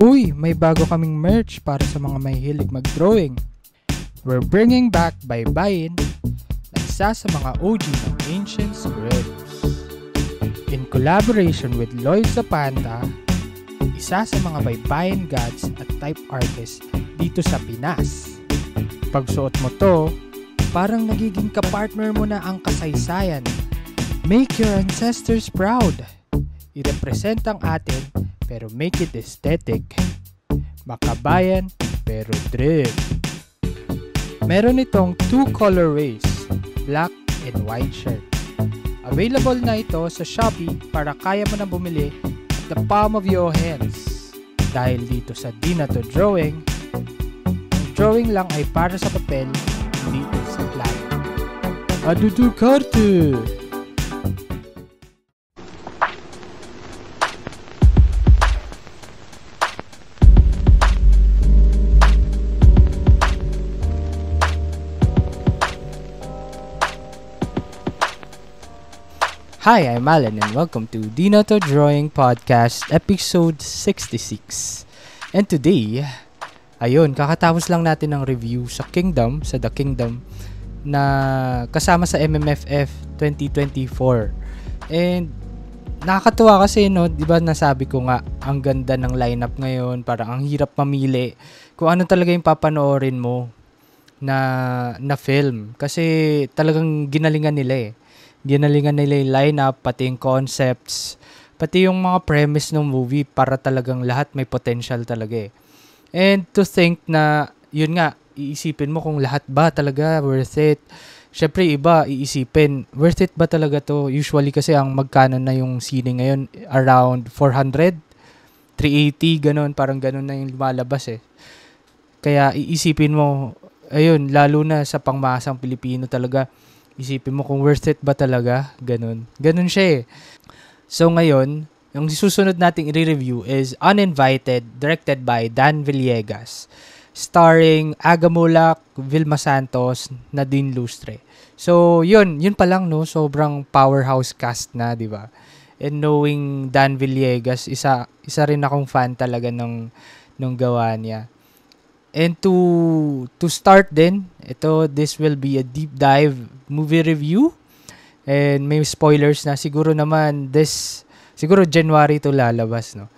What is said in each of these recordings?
Uy, may bago kaming merch para sa mga mahilig mag-drawing. We're bringing back Baybayin na isa sa mga OG ng ancient scripts. In collaboration with Lloyd Zapanta, isa sa mga baybayin gods at type artists dito sa Pinas. Pagsuot mo to, parang nagiging kapartner mo na ang kasaysayan. Make your ancestors proud. I-represent ang atin pero make it aesthetic. Makabayan pero drip. Meron itong 2 colorways, black and white shirt. Available na ito sa Shopee para kaya mo na bumili at the palm of your hands. Dahil dito sa Di Na To Drawing, ang drawing lang ay para sa papel, hindi sa plano. Adudu karte! Hi, I'm Alan and welcome to Di Na To Drawing Podcast episode 66. And today, kakatapos lang natin ng review sa The Kingdom na kasama sa MMFF 2024. And nakakatuwa kasi, no, 'di ba nasabi ko nga ang ganda ng lineup ngayon, parang ang hirap mamili kung ano talaga yung papanoorin mo na film kasi talagang ginalingan nila yung lineup, pati yung concepts, pati yung mga premise ng movie para talagang lahat may potential talaga eh. And to think na, yun nga, iisipin mo kung lahat ba talaga worth it. Syempre iba, iisipin, worth it ba talaga to? Usually kasi ang magkano na yung sine ngayon, around 400, 380, ganun, parang ganun na yung lumalabas eh. Kaya iisipin mo, ayun, lalo na sa pangmasang Pilipino talaga, isipin mo kung worth it ba talaga, ganun siya eh. So ngayon, yung susunod nating i-review is Uninvited, directed by Dan Villegas, starring Aga Mulak, Vilma Santos, Nadine Lustre. So yun pa lang, no, sobrang powerhouse cast na, di ba? And knowing Dan Villegas, isa rin akong fan talaga nung gawa niya. And to start din, this will be a deep dive movie review. And may spoilers na siguro January to lalabas, no.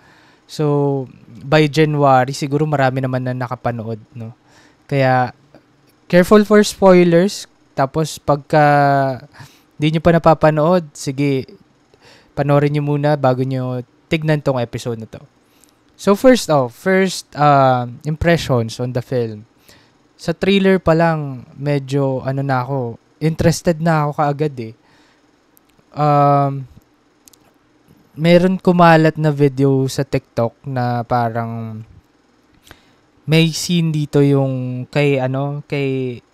So by January siguro marami naman na nakapanood, no. Kaya careful for spoilers. Tapos pagka di nyo pa napapanood, sige, panoorin nyo muna bago nyo tignan tong episode na to. So first impressions on the film. Sa trailer pa lang, medyo interested na ako kaagad eh. Meron kumalat na video sa TikTok na parang may scene dito yung kay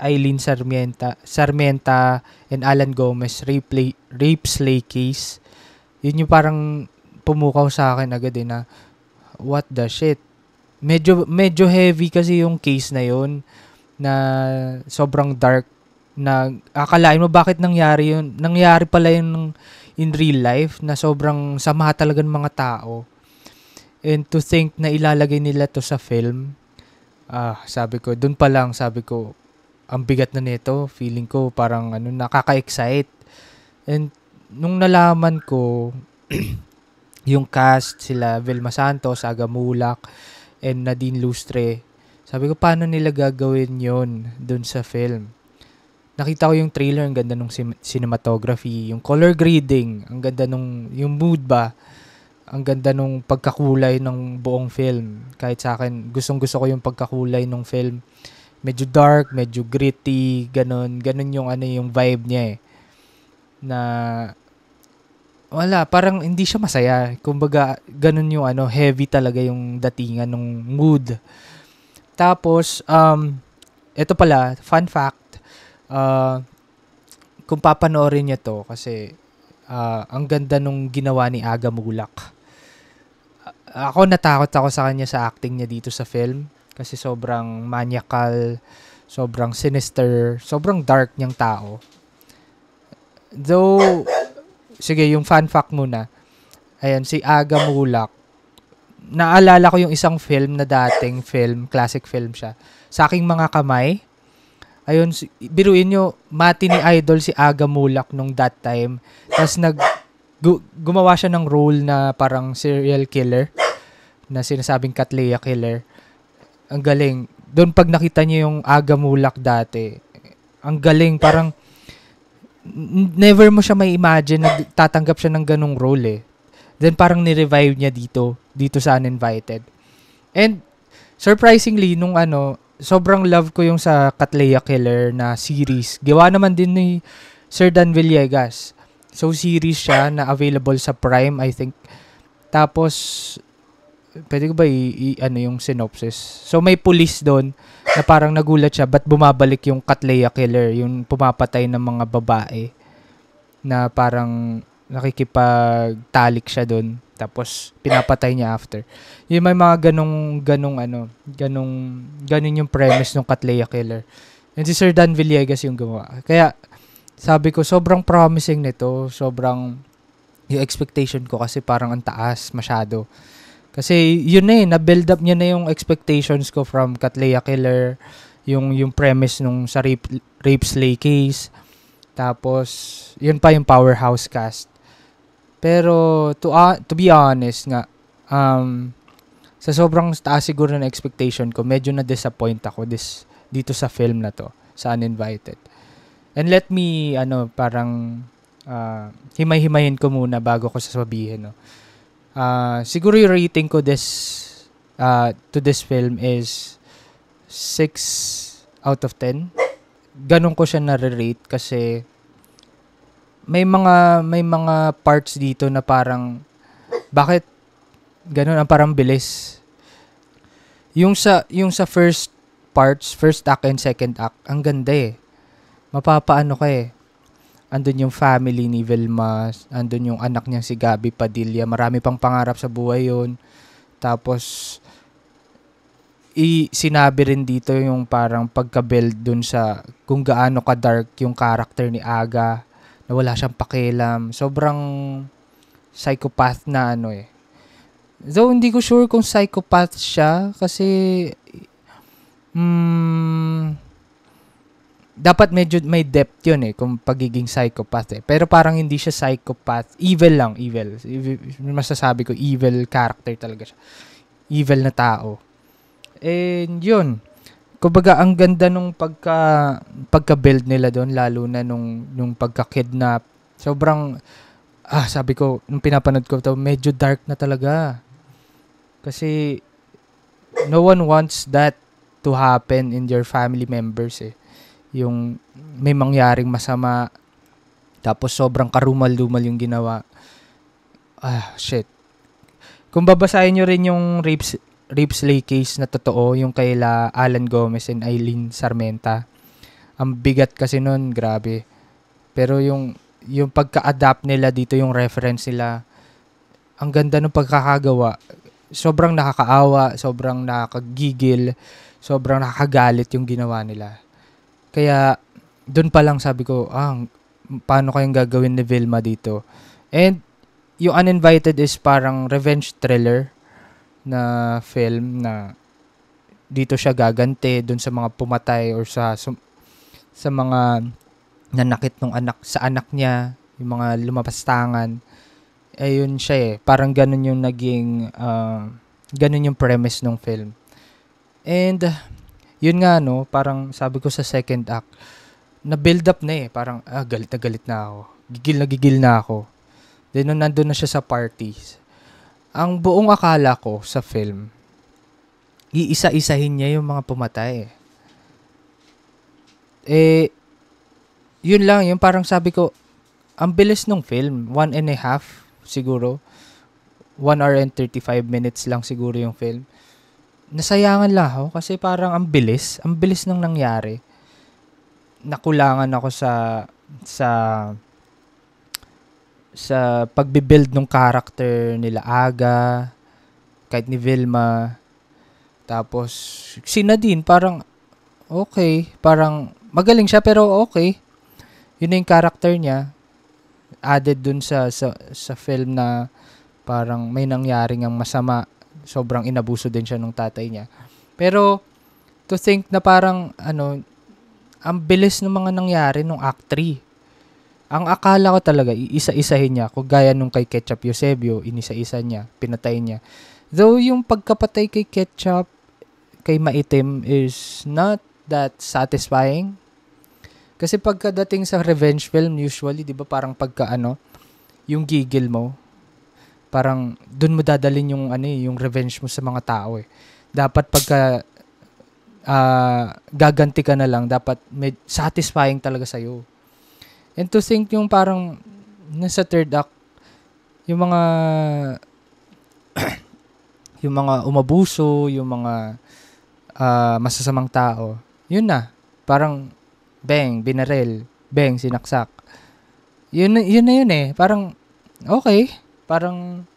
Eileen Sarmienta and Alan Gomez rape slay case. Yun yung parang pumukaw sa akin agad eh na what the shit. Medyo heavy kasi yung case na yun, na sobrang dark, na akalain mo bakit nangyari yun. Nangyari pala yun in real life, na sobrang sama talaga ng mga tao. And to think na ilalagay nila to sa film, sabi ko, ang bigat na nito. Feeling ko parang nakaka-excite. And nung nalaman ko yung cast, sila Vilma Santos, Aga Mulak, and Nadine Lustre, sabi ko, paano nila gagawin yon dun sa film? Nakita ko yung trailer, ang ganda nung cinematography, yung color grading, ang ganda nung, yung mood ba, ang ganda nung pagkakulay ng buong film. Kahit sa akin, gustong-gusto ko yung pagkakulay ng film. Medyo dark, medyo gritty, ganun yung yung vibe niya eh. Na wala, parang hindi siya masaya. Kumbaga, ganun yung heavy talaga yung datingan ng mood. Tapos, ito pala, fun fact, kung papanoorin niya to, kasi ang ganda nung ginawa ni Aga Mulak. Ako natakot ako sa kanya sa acting niya dito sa film, kasi sobrang maniacal, sobrang sinister, sobrang dark niyang tao. Though, sige, yung fun fact muna. Ayan, si Aga Mulak, naalala ko yung isang film na dating film, classic film siya. Sa Aking Mga Kamay. Ayun, biruin nyo, mati ni Idol si Aga Mulak nung that time. Tapos gumawa siya ng role na parang serial killer, na sinasabing Katleya killer. Ang galing. Doon pag nakita niyo yung Aga Mulak dati, ang galing. Parang never mo siya may imagine na tatanggap siya ng ganung role eh. Then parang ni-revive niya dito sa Uninvited. And surprisingly, nung sobrang love ko yung sa Katleya Killer na series. Gawa naman din ni Sir Dan Villegas. So, series siya na available sa Prime, I think. Tapos, pwede ko ba yung synopsis? So, may police doon na parang nagulat siya, ba't bumabalik yung Katleya Killer, yung pumapatay ng mga babae na parang nakikipagtalik siya doon. Tapos, pinapatay niya after. Yung may mga ganun yung premise ng Katleya Killer. And si Sir Dan Villegas yung gumawa. Kaya, sabi ko, sobrang promising nito. Sobrang, yung expectation ko kasi parang ang taas masyado. Kasi, yun na-build up niya na yung expectations ko from Katleya Killer, yung premise nung sa rape slay case. Tapos, yun pa yung powerhouse cast. Pero to be honest nga, sa sobrang taas siguro na expectation ko, medyo na-disappoint ako dito sa film na to, sa Uninvited. And let me parang himay-himayin ko muna bago ko sasabihin, no. Siguro yung rating ko to this film is 6 out of 10. Ganun ko siya na-rate kasi may mga parts dito na parang bakit ganun ang parang bilis. Yung sa first act and second act, ang ganda eh. Mapapaano ka eh. Andun yung family ni Vilma, andun yung anak niya si Gabby Padilla, marami pang pangarap sa buhay yun. Tapos sinabi rin dito yung parang pagka-build dun sa kung gaano ka-dark yung character ni Aga, na wala siyang pakialam. Sobrang psychopath na eh. Though hindi ko sure kung psychopath siya kasi dapat medyo may depth yun eh kung pagiging psychopath eh. Pero parang hindi siya psychopath. Evil lang, evil. Masasabi ko, evil character talaga siya. Evil na tao. And yun. Kumbaga, ang ganda nung pagka-build nila doon, lalo na nung pagka-kidnap. Sobrang, sabi ko, nung pinapanood ko to, medyo dark na talaga. Kasi, no one wants that to happen in your family members eh. Yung may mangyaring masama, tapos sobrang karumal-dumal yung ginawa. Shit. Kung babasahin nyo rin yung rape slay case na totoo, yung kaila Alan Gomez and Eileen Sarmenta. Ang bigat kasi nun, grabe. Pero yung pagka-adapt nila dito, yung reference nila, ang ganda ng pagkakagawa. Sobrang nakakaawa, sobrang nakakagigil, sobrang nakakagalit yung ginawa nila. Kaya, dun pa lang sabi ko, paano kayang gagawin ni Vilma dito? And, yung Uninvited is parang revenge thriller na film na dito siya gaganti dun sa mga pumatay or sa mga nanakit ng anak niya, yung mga lumapastangan. Ayun siya eh. Parang ganun yung naging ganun yung premise ng film. And yun nga parang sabi ko sa second act, na build up na eh. Parang galit na ako. Gigil na ako. Then nung nandun na siya sa parties, ang buong akala ko sa film, iisa-isahin niya yung mga pumatay. Yun lang, yung parang sabi ko, ang bilis ng film, 1.5 siguro. 1 hour and 35 minutes lang siguro yung film. Nasayangan lang ako kasi parang ang bilis ng nangyari. Nakulangan ako sa pagbibuild ng character nila Aga, kahit ni Vilma. Tapos, si Nadine, parang okay. Parang magaling siya pero okay. Yun na yung character niya. Added dun sa film na parang may nangyaring ang masama sobrang inabuso din siya nung tatay niya. Pero, to think na parang, ang bilis ng mga nangyari nung Act 3. Ang akala ko talaga, iisa-isahin niya. Kung gaya nung kay Ketchup Eusebio, inisa-isa niya, pinatay niya. Though yung pagkapatay kay Ketchup, kay Maitim is not that satisfying. Kasi pagkadating sa revenge film, usually, di ba parang yung gigil mo, parang dun mo dadalhin yung revenge mo sa mga tao eh. Dapat pagka gaganti ka na lang, dapat satisfying talaga sa'yo. And to think yung parang nasa third act, yung mga yung mga umabuso, yung mga masasamang tao, yun na. Parang, bang, binarel, bang, sinaksak. Yun na yun eh. Parang, okay. Parang,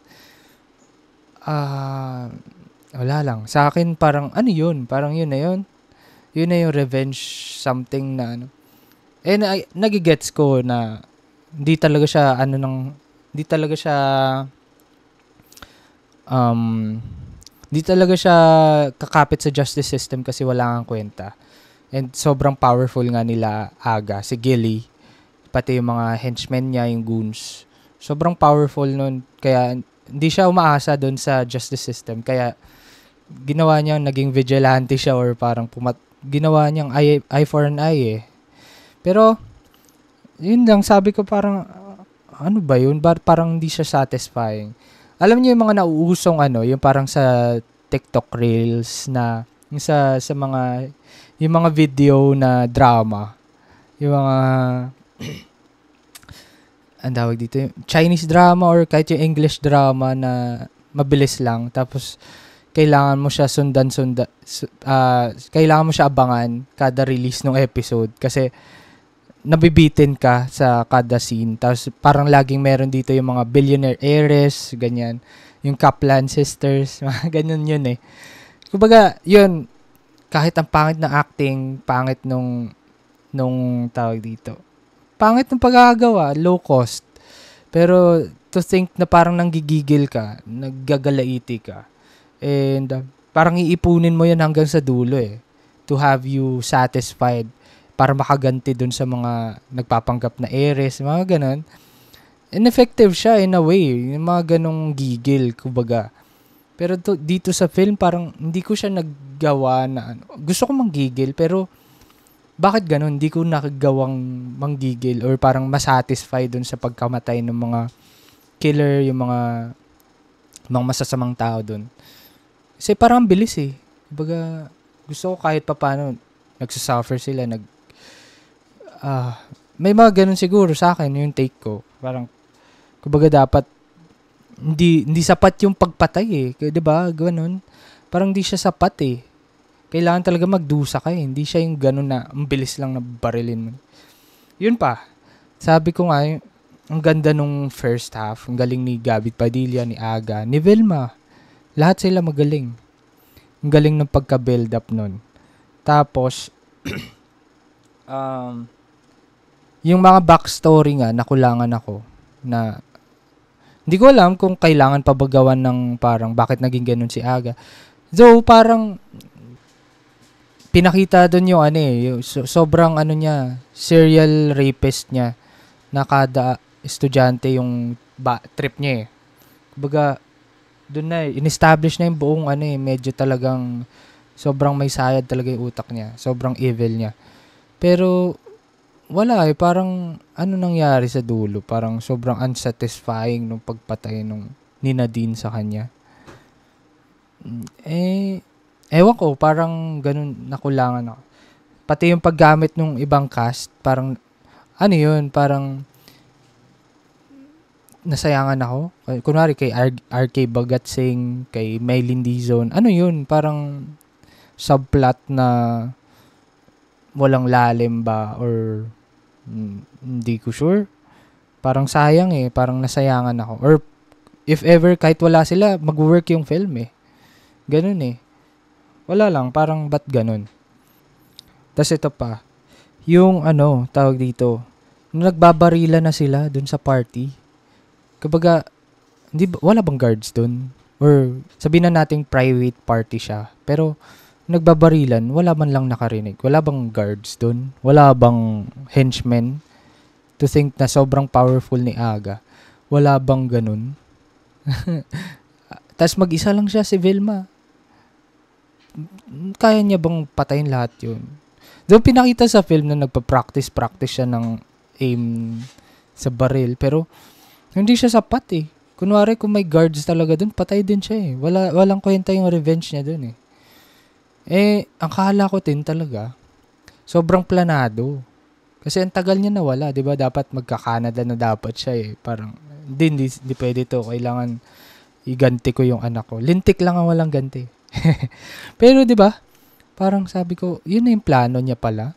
wala lang. Sa akin, parang, ano yun? Parang yun na yun. Yun na yung revenge something na And nagigets ko na hindi talaga siya hindi talaga siya kakapit sa justice system kasi wala kang kwenta. And sobrang powerful nga nila Aga, si Gilly, pati yung mga henchmen niya, yung goons. Sobrang powerful nun. Kaya hindi siya umaasa doon sa justice system. Kaya ginawa niya naging vigilante siya or parang ginawa niyang eye for an eye eh. Pero, yun lang, sabi ko parang, ano ba yun? Parang hindi siya satisfying. Alam niyo yung mga nauusong yung parang sa TikTok Reels na, yung sa mga, yung mga video na drama. Yung mga, ang tawag dito, yung Chinese drama or kahit yung English drama na mabilis lang. Tapos, kailangan mo siya kailangan mo siya abangan kada release ng episode. Kasi, nabibitin ka sa kada scene. Tapos parang laging meron dito yung mga billionaire heiress, ganyan. Yung Kaplan sisters, mga ganyan yun eh. Kumbaga, yun, kahit ang pangit ng acting, pangit nung tawag dito. Pangit ng pagkakagawa, low cost. Pero to think na parang nanggigigil ka, naggagalaiti ka. And parang iipunin mo yan hanggang sa dulo eh. To have you satisfied para makaganti dun sa mga nagpapanggap na heiress, mga ganon. Ineffective siya in a way, yung mga ganong gigil, kumbaga. Pero dito sa film, parang hindi ko siya naggawa na, gusto ko manggigil, pero bakit ganon? Hindi ko nakagawang manggigil or parang masatisfy dun sa pagkamatay ng mga killer, yung mga masasamang tao dun. Kasi parang bilis eh. Kumbaga, gusto ko kahit papano, nagsasuffer sila, may mga ganun siguro sa akin yung take ko. Parang kumbaga dapat hindi sapat yung pagpatay eh. 'Di ba? Ganun. Parang hindi siya sapat eh. Kailangan talaga magdusa ka eh. Hindi siya yung ganun na ang bilis lang na barilin mo. Yun pa. Sabi ko nga, ang ganda nung first half. Ang galing ni Gabby Padilla, ni Aga, ni Vilma. Lahat sila magaling. Ang galing ng pagka-build up nun. Tapos yung mga backstory nga, nakulangan ako na hindi ko alam kung kailangan pa ba gawan ng parang bakit naging ganun si Aga. Though parang pinakita doon yung sobrang niya, serial rapist niya na kada estudyante yung trip niya eh. Kumbaga, doon na in-establish na yung buong medyo talagang sobrang may sayad talaga yung utak niya. Sobrang evil niya. Pero wala eh, parang nangyari sa dulo, parang sobrang unsatisfying nung pagpatay nung ni Nadine sa kanya. Ewan ko, parang ganun, nakulangan ako. Pati yung paggamit nung ibang cast, parang parang nasayangan ako. Kunwari kay RK Bagatsing, kay Maylin Dizon, parang subplot na walang lalim ba or hindi ko sure. Parang sayang eh. Parang nasayangan ako. Or if ever kahit wala sila, mag-work yung film eh. Ganun eh. Wala lang. Parang ba't ganun? Tas ito pa. Yung tawag dito. Nung nagbabarila na sila dun sa party. Kumbaga, wala bang guards dun? or sabihin na nating private party siya, pero nagbabarilan, wala man lang nakarinig. Wala bang guards dun? Wala bang henchmen to think na sobrang powerful ni Aga? Wala bang ganun? Tas mag-isa lang siya si Vilma. Kaya niya bang patayin lahat yun? Doon pinakita sa film na nagpa-practice siya ng aim sa baril. Pero hindi siya sapat eh. Kunwari kung may guards talaga dun, patay din siya eh. Walang kwenta yung revenge niya dun eh. Ang kala ko din talaga, sobrang planado. Kasi ang tagal niya nawala, di ba? Dapat magka-Canada na dapat siya eh. Parang, hindi pwede to. Kailangan iganti ko yung anak ko. Lintik lang ang walang ganti. Pero di ba? Parang sabi ko, yun na yung plano niya pala.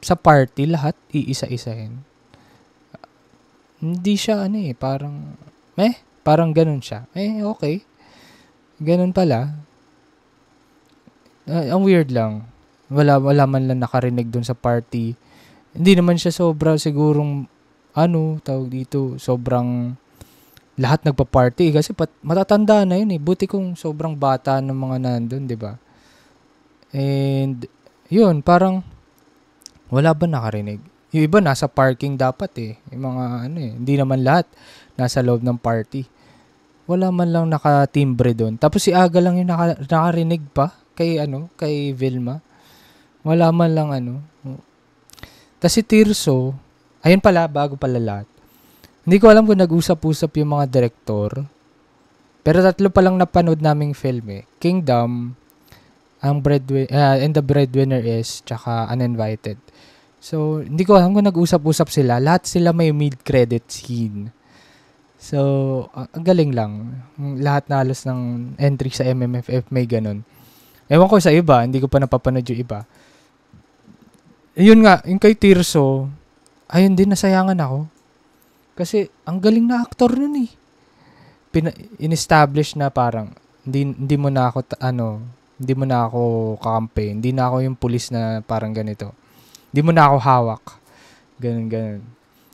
Sa party, lahat iisa-isahin. Hindi siya parang ganun siya. Okay. Ganun pala. Ang weird lang. Wala man lang nakarinig dun sa party. Hindi naman siya sobra sigurong tawag dito, sobrang lahat nagpa-party kasi matatanda na yun eh. Buti kung sobrang bata ng mga nandun, 'di ba? And yun, parang wala ba nakarinig? Yung iba nasa parking dapat eh. Yung mga hindi naman lahat nasa loob ng party. Wala man lang nakatimbre doon. Tapos si Aga lang yung nakarinig pa kay Vilma. Wala man lang Tapos si Tirso, ayun pala, bago pala lahat. Hindi ko alam kung nag-usap-usap yung mga direktor. Pero 3 pa lang napanood naming film eh. Kingdom, and the Breadwinner is, tsaka Uninvited. So, hindi ko alam kung nag-usap-usap sila. Lahat sila may mid-credit scene. So, ang galing lang. Lahat na halos ng entry sa MMFF may ganun. Ewan ko sa iba, hindi ko pa napapanood yung iba. Yun nga, yung kay Tirso, ayun din, nasayangan ako. Kasi, ang galing na aktor nun eh. In-establish na parang, hindi mo na ako kakampi. Hindi na ako yung pulis na parang ganito. Hindi mo na ako hawak. Ganun.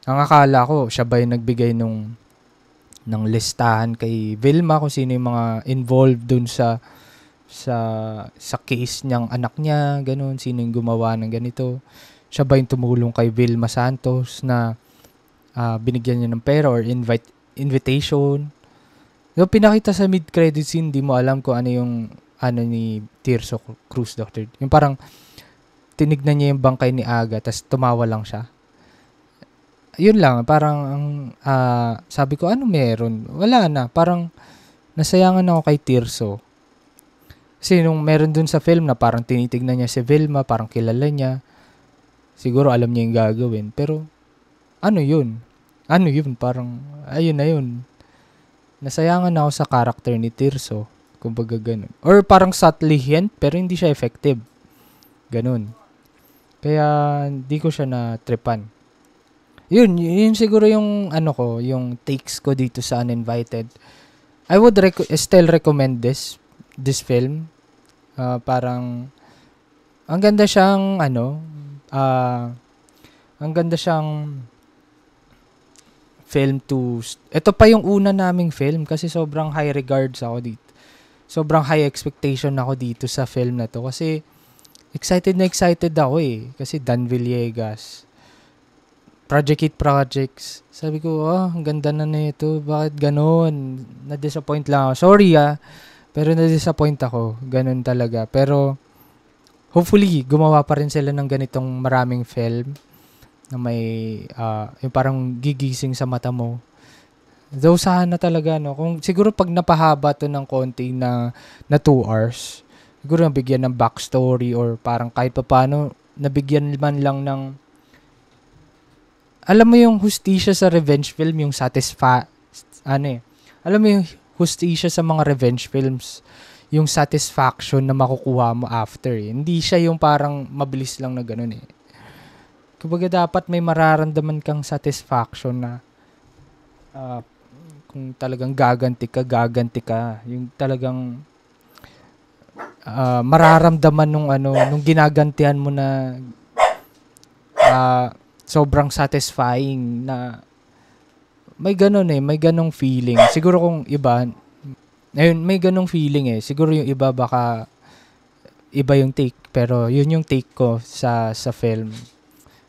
Ang akala ko, siya ba yung nagbigay ng listahan kay Vilma kung sino yung mga involved dun sa case niyang anak niya, ganun, sino yung gumawa ng ganito. Siya ba yung tumulong kay Vilma Santos na binigyan niya ng pera or invitation. So, pinakita sa mid-credit scene, di mo alam kung ano yung ni Tirso Cruz, Doctor. Yung parang tinignan niya yung bangkay ni Aga tas tumawa lang siya. Yun lang, parang sabi ko, ano meron? Wala na, parang nasayangan ako kay Tirso. Kasi nung meron dun sa film na parang tinitignan niya si Vilma, parang kilala niya. Siguro alam niya yung gagawin. Pero, ano yun? Parang, ayun na yun. Nasayangan ako sa character ni Tirso. Kumbaga ganun. Or parang subtly hint, pero hindi siya effective. Ganun. Kaya, hindi ko siya na-tripan. Yun siguro yung, yung takes ko dito sa Uninvited. I would still recommend this film. Parang ang ganda siyang film to ito pa yung una naming film kasi sobrang high regards ako dito. Sobrang high expectation ako dito sa film na to kasi excited ako eh kasi Dan Villegas, Project Hit Projects. Sabi ko, ang ganda na nito. Bakit ganoon? Na-disappoint lang ako. Sorry pero na-disappoint ako. Ganun talaga. Pero, hopefully, gumawa pa rin sila ng ganitong maraming film na may, yung parang gigising sa mata mo. Though sana talaga, kung siguro pag napahaba to ng konti na 2 hours, siguro nabigyan ng backstory or parang kahit pa paano, nabigyan man lang ng, alam mo yung hustisya sa revenge film, yung alam mo yung hustisya sa mga revenge films, yung satisfaction na makukuha mo after eh. Hindi siya yung parang mabilis lang na ganun eh. Kumbaga dapat may mararamdaman kang satisfaction na kung talagang gaganti ka. Yung talagang mararamdaman nung ginagantihan mo na sobrang satisfying na may ganun may ganung feeling. Siguro kung iba, Ayun, may ganong feeling eh. Siguro yung iba baka iba yung take, pero yun yung take ko sa film.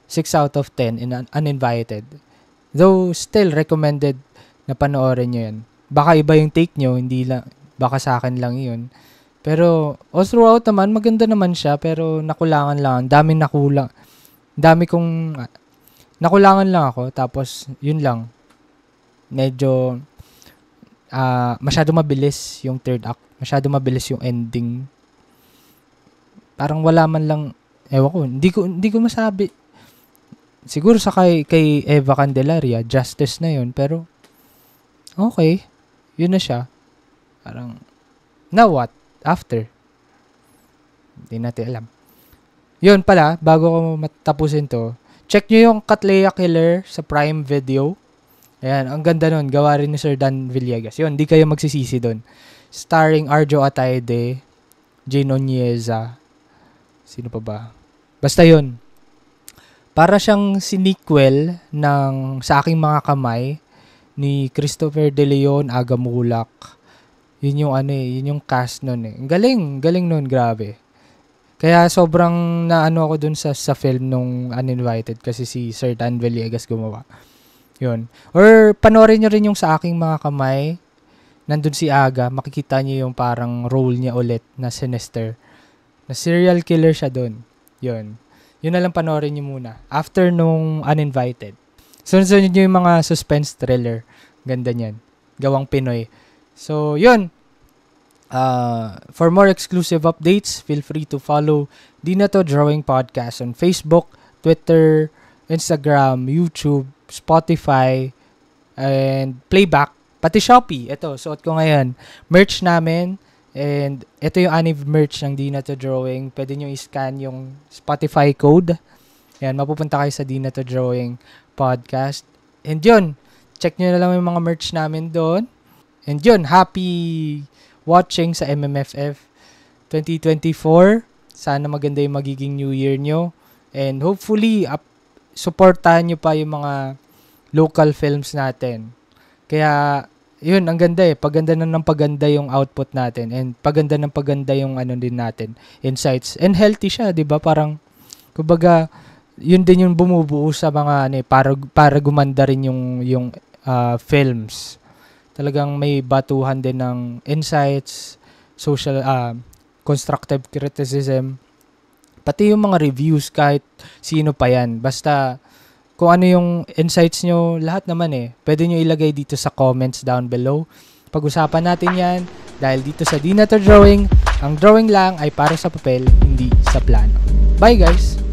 6 out of 10 in Uninvited. Though still recommended na panoorin nyo yan. Baka iba yung take nyo, hindi lang, baka sa akin lang yun. Pero all throughout naman, maganda naman siya, pero nakulangan lang. Nakulangan lang ako, tapos yun lang. Medyo masyado mabilis yung third act. Masyado mabilis yung ending. Parang wala man lang, ewan ko, hindi ko masabi. Siguro sa kay Eva Candelaria, justice na yun, pero okay, yun na siya. Parang, now what? After? Hindi natin alam. Yun pala, bago ko matapusin to, check nyo yung Katleya Killer sa Prime Video. Ayan, ang ganda nun. Gawa rin ni Sir Dan Villegas. Yun, di kayo magsisisi dun. Starring Arjo Ataide, Jane Onieza. Sino pa ba? Basta yun. Para siyang sequel ng Sa Aking Mga Kamay ni Christopher De Leon, Aga Mulak. Yun yung yun yung cast nun eh. Galing nun, grabe. Kaya sobrang naano ako dun sa film nung Uninvited kasi si Sir Dan Villegas gumawa. Yun. Or panoorin nyo rin yung Sa Aking Mga Kamay. Nandun si Aga, makikita nyo yung parang role niya ulit na sinister. Na serial killer siya dun. Yun. Yun na lang panoorin nyo muna. After nung Uninvited. Sunod-sunod nyo yung mga suspense thriller. Ganda niyan. Gawang Pinoy. So, yun. For more exclusive updates, feel free to follow Di Na To Drawing Podcast on Facebook, Twitter, Instagram, YouTube, Spotify, and Playback. Pati Shopee. Ito, suot ko ngayon. Merch namin. And ito yung Aniv merch ng Di Na To Drawing. Pwede nyo i-scan yung Spotify code. Yan, mapupunta kayo sa Di Na To Drawing Podcast. And yun, check nyo na lang yung mga merch namin doon. And yun, happy watching sa MMFF 2024. Sana maganda yung magiging New Year nyo. And hopefully, supportahan nyo pa yung mga local films natin. Kaya, yun, ang ganda eh. Paganda ng paganda yung output natin. And paganda ng paganda yung din natin. Insights. And healthy siya, di ba? Parang, kumbaga, yun din yung bumubuo sa mga, para gumanda rin yung films. Talagang may batuhan din ng insights, social, constructive criticism, pati yung mga reviews kahit sino pa yan. Basta kung ano yung insights nyo, lahat naman eh. Pwede nyo ilagay dito sa comments down below. Pag-usapan natin yan dahil dito sa Di Na To Drawing, ang drawing lang ay para sa papel, hindi sa plano. Bye guys!